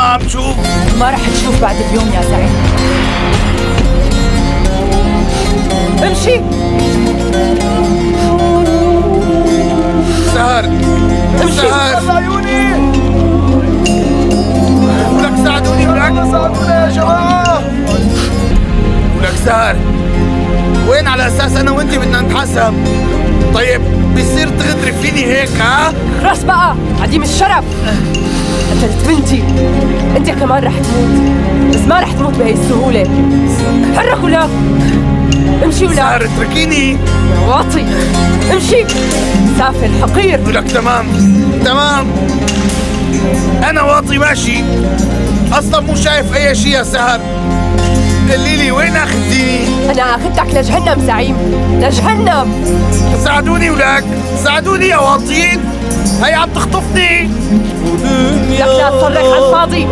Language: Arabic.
عم تشوف. ما رح تشوف بعد اليوم يا زعيم. امشي. سهر امشي. سهر عيوني. ولك ساعدوني ولك. ساعدونا يا جماعة. ولك سهر، وين على اساس انا وانت بدنا نتحاسب؟ طيب بيصير تغدري فيني هيك ها؟ خلص بقى، عديم الشرف. قتلت بنتي، انت كمان رح تموت، بس ما رح تموت بهي السهولة. حرك ولا امشي ولا سهر اتركيني. يا واطي. امشي سافل حقير. ولك تمام تمام، انا واطي ماشي، اصلا مو شايف اي شيء يا سهر. قولي لي وين اخذتيني؟ انا اخذتك لجهنم زعيم، لجهنم. ساعدوني ولك، ساعدوني يا واطيين، هي عم تخطفني. لك لا تصرخ على الفاضي.